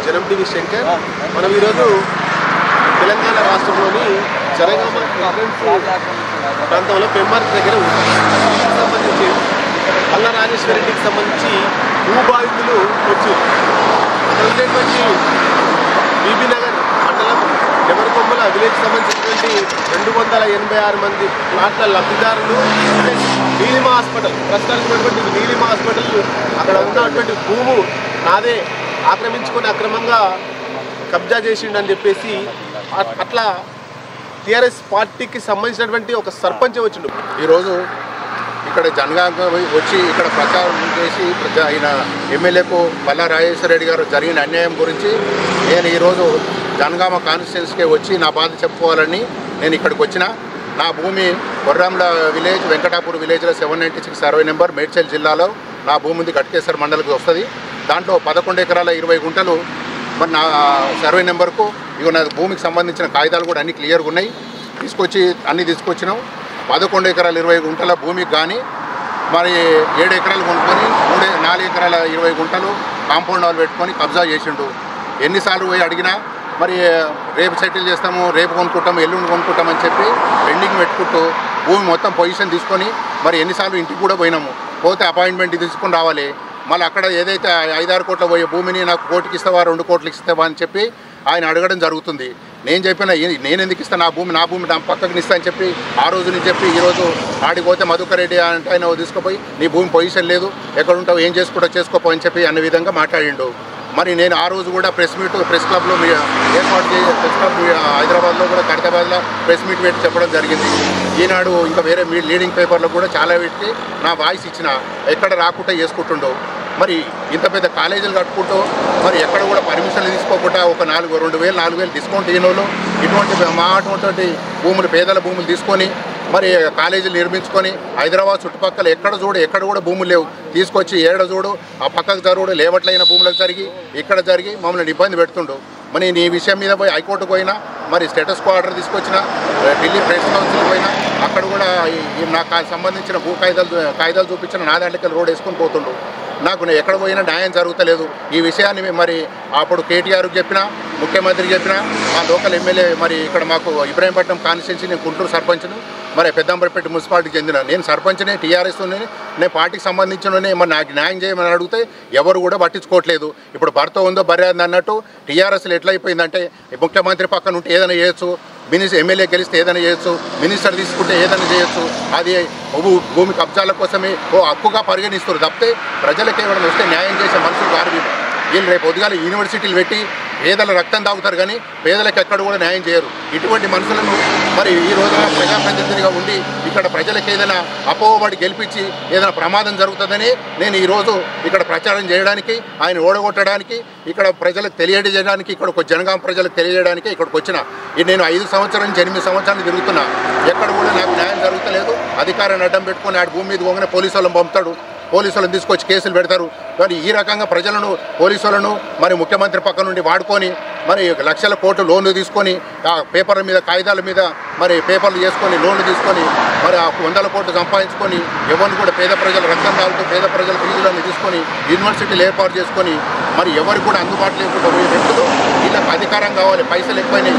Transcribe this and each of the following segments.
జనం టీవీ శంకర్. మనం ఈరోజు తెలంగాణ రాష్ట్రంలోని జనగామ ప్రాంతంలో పెంబార్క్ దగ్గర సంబంధించి పల్లా రాజేశ్వర రెడ్డికి సంబంధించి భూబాధితులు వచ్చి అక్కడ ఉండేటువంటి బీబీ నగర్ మండలం ఎవరికొమ్మల విలేజ్ సంబంధించినటువంటి 286 మంది ప్లాట్ల లబ్ధిదారులు నీలిమ హాస్పిటల్ ప్రస్తుతానికి ఉన్నటువంటి నీలిమ హాస్పిటల్ అక్కడ ఉన్నటువంటి భూము నాదే ఆక్రమించుకొని అక్రమంగా కబ్జా చేసిండని చెప్పేసి అట్లా టీఆర్ఎస్ పార్టీకి సంబంధించినటువంటి ఒక సర్పంచ్ వచ్చిండు. ఈరోజు ఇక్కడ జనగామ వచ్చి ఇక్కడ ప్రచారం చేసి ఆయన ఎమ్మెల్యేకు పల్లా రాజేశ్వర రెడ్డి గారు జరిగిన అన్యాయం గురించి నేను ఈరోజు జనగామ కాన్స్టిట్యున్సీకి వచ్చి నా బాధ చెప్పుకోవాలని నేను ఇక్కడికి వచ్చిన. నా భూమి కొర్రాంల విలేజ్ వెంకటాపూర్ విలేజ్లో 796 సర్వే నెంబర్ మేడ్చల్ జిల్లాలో నా భూమి ఉంది. గట్కేశ్వర మండలికి వస్తుంది. దాంట్లో 11 ఎకరాల 20 గుంటలు మరి నా సర్వే నెంబర్కు ఇక నా భూమికి సంబంధించిన కాగితాలు కూడా అన్ని క్లియర్గా ఉన్నాయి. అన్నీ తీసుకొచ్చినాం. 11 ఎకరాల 20 గుంటల భూమికి కానీ మరి 7 ఎకరాలు కొనుక్కొని 4 ఎకరాల 20 గుంటలు కాంపౌండ్ వాల్ పెట్టుకొని కబ్జా చేసిండు. ఎన్నిసార్లు పోయి అడిగినా మరి రేపు సెటిల్ చేస్తాము, రేపు కొనుక్కుంటాము, ఎల్లుండి కొనుక్కుంటామని చెప్పి పెండింగ్ పెట్టుకుంటూ భూమి మొత్తం పొజిషన్ తీసుకొని మరి ఎన్నిసార్లు ఇంటికి కూడా పోయినాము. పోతే అపాయింట్మెంట్ తీసుకొని రావాలి. మళ్ళీ అక్కడ ఏదైతే 5-6 కోట్ల పోయే భూమిని నాకు కోటికి ఇస్తావా 2 కోట్లకి ఇస్తావా అని చెప్పి ఆయన అడగడం జరుగుతుంది. నేను చెప్పిన నేను ఎందుకు ఇస్తాను, నా భూమి నా పక్కకి ఇస్తా అని చెప్పి ఆ రోజు నేను చెప్పి ఈరోజు ఆడిపోతే మధుకర్ రెడ్డి అంటే ఆయన తీసుకుపోయి నీ భూమి పొజిషన్ లేదు, ఎక్కడ ఉంటావు, ఏం చేసుకోపో అని చెప్పి అన్న విధంగా మాట్లాడిండు. మరి నేను ఆ రోజు కూడా ప్రెస్ క్లబ్లో ఏర్పాటు ప్రెస్ క్లబ్ హైదరాబాద్లో కూడా ఖైరతాబాద్లో ప్రెస్ మీట్ పెట్టి చెప్పడం జరిగింది. ఈనాడు ఇంకా వేరే లీడింగ్ పేపర్లో కూడా చాలా పెట్టి నా వాయిస్ ఇచ్చిన ఎక్కడ రాకుండా చేసుకుంటుండో. మరి ఇంత పెద్ద కాలేజీలు కట్టుకుంటూ మరి ఎక్కడ కూడా పర్మిషన్లు తీసుకోకుండా ఒక 2,000-4,000 డిస్కౌంట్ ఇవ్వడంలో అటువంటి భూములు పేదల భూములు తీసుకొని మరి కాలేజీలు నిర్మించుకొని హైదరాబాద్ చుట్టుపక్కల ఎక్కడ కూడా భూములు లేవు తీసుకొచ్చి చూడు ఆ పక్కకు జరుగుడు లేవట్లైన భూములకు జరిగి మమ్మల్ని ఇబ్బంది పెడుతుండు. మరి నీ విషయం మీద పోయి హైకోర్టుకు పోయినా మరి స్టేటస్ కో ఆర్డర్ తీసుకొచ్చిన ఢిల్లీ ప్రెస్ కౌన్సిల్ పోయినా అక్కడ కూడా నాకు సంబంధించిన భూ కాగితాలు చూపించిన నా దాంట్లోకి రోడ్ వేసుకొని పోతుండు. నాకు ఎక్కడ పోయినా న్యాయం జరుగుతలేదు. ఈ విషయాన్ని మరి అప్పుడు కేటీఆర్కి చెప్పినా, ముఖ్యమంత్రికి చెప్పినా, మా లోకల్ ఎమ్మెల్యే మరి ఇక్కడ మాకు ఇబ్రాహీంపట్నం కాన్స్టిట్యున్సీ నేను గుంటూరు సర్పంచ్ను, మరి పెద్దంబరపేట మున్సిపాలిటీకి చెందిన నేను సర్పంచ్నే, టీఆర్ఎస్ నేను పార్టీకి సంబంధించిననే మరి నాకు న్యాయం చేయమని అడిగితే ఎవరు కూడా పట్టించుకోవట్లేదు. ఇప్పుడు భర్త ఉందో భార్య అన్నట్టు టీఆర్ఎస్లో ఎట్లయిపోయిందంటే ముఖ్యమంత్రి పక్కన ఉంటే ఏదైనా చేయొచ్చు, ఎమ్మెల్యే గెలిస్తే ఏదైనా చేయొచ్చు, మినిస్టర్ తీసుకుంటే ఏదైనా చేయొచ్చు. అది భూమి కబ్జాల కోసమే హక్కుగా పరిగణిస్తారు తప్పితే ప్రజలకు ఏమైనా వస్తే న్యాయం చేసే మనుషులు కాదు వీళ్ళు. రేపు పొద్దుగాల యూనివర్సిటీలు పెట్టి పేదల రక్తం తాగుతారు కానీ పేదలకు ఎక్కడ కూడా న్యాయం చేయరు. ఇటువంటి మనుషులను మరి ఈ రోజున ప్రజాప్రతినిధిగా ఉండి ఇక్కడ ప్రజలకు ఏదైనా అపోహబడి గెలిపించి ఏదైనా ప్రమాదం జరుగుతుందని నేను ఈరోజు ఇక్కడ ప్రచారం చేయడానికి, ఆయన ఓడగొట్టడానికి, ఇక్కడ ప్రజలకు తెలియజేయడానికి, ఇక్కడ ఒక జనగామ ప్రజలకు తెలియజేయడానికి ఇక్కడికి వచ్చిన. నేను 5 సంవత్సరాల నుంచి 8 సంవత్సరాలు తిరుగుతున్నా. ఎక్కడ కూడా నాకు న్యాయం జరుగుతలేదు. అధికారాన్ని అడ్డం పెట్టుకొని ఆడ భూమి మీద పోగానే పోలీసు వాళ్ళని పంపుతాడు, పోలీసులను తీసుకొచ్చి కేసులు పెడతారు. మరి ఈ రకంగా ప్రజలను, పోలీసులను మరి ముఖ్యమంత్రి పక్క నుండి వాడుకొని మరి లక్షల కోట్లు లోన్లు తీసుకొని ఆ పేపర్ల మీద కాగితాల మీద మరి పేపర్లు చేసుకొని లోన్లు తీసుకొని మరి ఆ 100 కోట్లు సంపాదించుకొని ఎవరిని కూడా పేద ప్రజలు రక్తం తాగుతూ పేద ప్రజల ఫీజులను తీసుకొని యూనివర్సిటీలు ఏర్పాటు చేసుకొని మరి ఎవరికి కూడా అందుబాటు లేకుండా పోయే వ్యక్తులు వీళ్ళకి అధికారం కావాలి, పైసలు ఎక్కువైనాయి,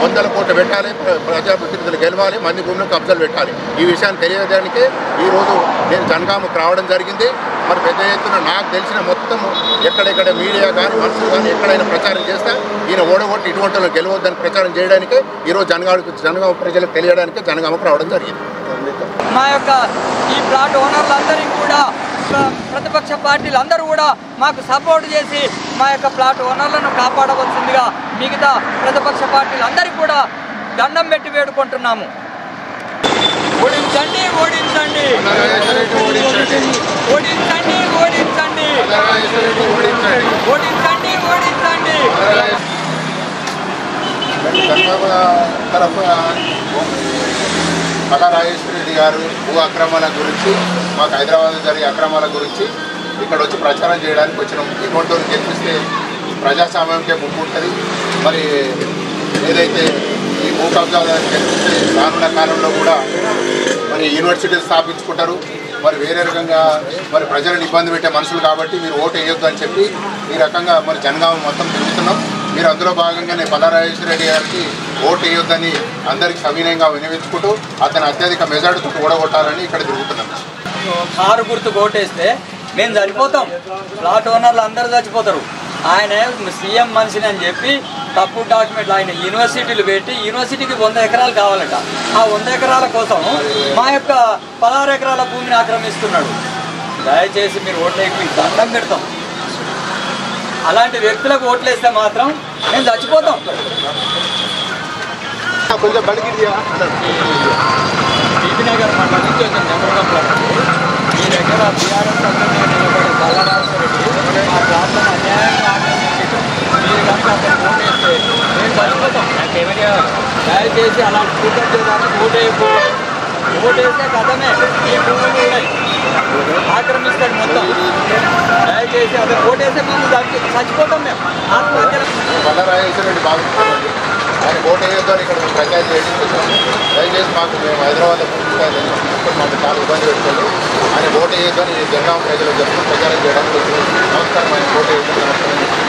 100 కోట్లు పెట్టాలి, ప్రజాప్రతినిధులు గెలవాలి, మంది భూమిలో కబ్జాలు పెట్టాలి. ఈ విషయాన్ని తెలియజేయడానికే ఈరోజు నేను జనగామకు రావడం జరిగింది. మరి పెద్ద ఎత్తున నాకు తెలిసిన మొత్తం ఎక్కడెక్కడ మీడియా కానీ మనుషులు కానీ ఎక్కడైనా ప్రచారం చేస్తా ఈయన ఓడగొట్టి ఇటువంటి గెలవద్దని ప్రచారం చేయడానికే ఈరోజు జనగామ ప్రజలకు తెలియడానికి జనగామకు రావడం జరిగింది. మా యొక్క ఈ ప్లాట్ ఓనర్లందరికీ కూడా ప్రతిపక్ష పార్టీలందరూ కూడా మాకు సపోర్ట్ చేసి మా యొక్క ప్లాట్ ఓనర్లను కాపాడవలసిందిగా మిగతా ప్రతిపక్ష పార్టీలందరికీ కూడా దండం పెట్టి వేడుకుంటున్నాము. ఓడించండి, ఓడించండి, ఓడించండి, ఓడించండి, ఓడించండి, ఓడించండి. పల్లా రాజేశ్వర రెడ్డి గారు భూ అక్రమాల గురించి, మాకు హైదరాబాద్లో జరిగే అక్రమాల గురించి ఇక్కడ వచ్చి ప్రచారం చేయడానికి వచ్చినాం. ఇటువంటి గెలిపిస్తే ప్రజాస్వామ్యంకే ముప్పు ఉంటుంది. మరి ఏదైతే ఈ భూ కబ్జాలను గెలిపిస్తే రానున్న కాలంలో కూడా మరి యూనివర్సిటీలు స్థాపించుకుంటారు, మరి వేరే రకంగా మరి ప్రజలను ఇబ్బంది పెట్టే మనుషులు కాబట్టి మీరు ఓటు వేయొద్దు అని చెప్పి ఈ రకంగా మరి జనగామ మొత్తం తిరుగుతున్నాం. మీరు అందులో భాగంగానే పల్లారాజేశ్వర రెడ్డి గారికి ఓటు వేయొద్దని అందరికీ సవినయంగా వినియోగించుకుంటూ అతను అత్యధిక మెజార్టీతో ఓడగొట్టాలని ఇక్కడ తిరుగుతున్నాం. కారు గుర్తు ఓటేస్తే మేము చనిపోతాం, ప్లాట్ ఓనర్లు అందరూ చచ్చిపోతారు. ఆయన సీఎం మనిషిని అని చెప్పి తప్పు డాక్యుమెంట్లు ఆయన యూనివర్సిటీలు పెట్టి యూనివర్సిటీకి 100 ఎకరాలు కావాలట. ఆ 100 ఎకరాల కోసం మా యొక్క 16 ఎకరాల భూమిని ఆక్రమిస్తున్నాడు. దయచేసి మీరు ఓట్లేకి మీకు దండం పెడతాం. అలాంటి వ్యక్తులకు ఓట్లేస్తే మాత్రం మేము చచ్చిపోతాం. కొంచెం బడికి బీబీ నగర్ మండలం నుంచి కొంచెం నెంబర్ ఈ దగ్గర బీఆర్ఎస్ అభ్యర్థిగా నిలబడే పల్లారాజేశ్వర రెడ్డి ఆ ప్రాంతం అన్యాయంగా ఆక్రమించారు. మీరు కనుక అతను ఓటేస్తే మేము చచ్చిపోతాం. దయచేసి అలాంటి సూపర్ చేయడానికి ఓటేస్తే కథమే ఈ భూములు ఉన్నాయి ఆక్రమిస్తాడు మొత్తం. దయచేసి అతను ఓటేస్తే మేము చచ్చిపోతాం. మేము ఆత్మహత్యలు పల్లారాజేశ్వర రెడ్డి బాగుంటుంది. ఆయన ఓటు వేయొద్దని ఇక్కడ పంచాయతీ చేయించుకుంటాము. దయచేసి మాకు మేము హైదరాబాద్లో పూర్తిస్థాయి మాకు చాలా ఇబ్బంది పెట్టుకోండి. ఆయన ఓటు వేయొద్దని జనగామ ప్రజలు జరుపుకుని ప్రచారం చేయడానికి నమస్కారం. ఆయన ఓటు వేయొద్దని నమస్కారం.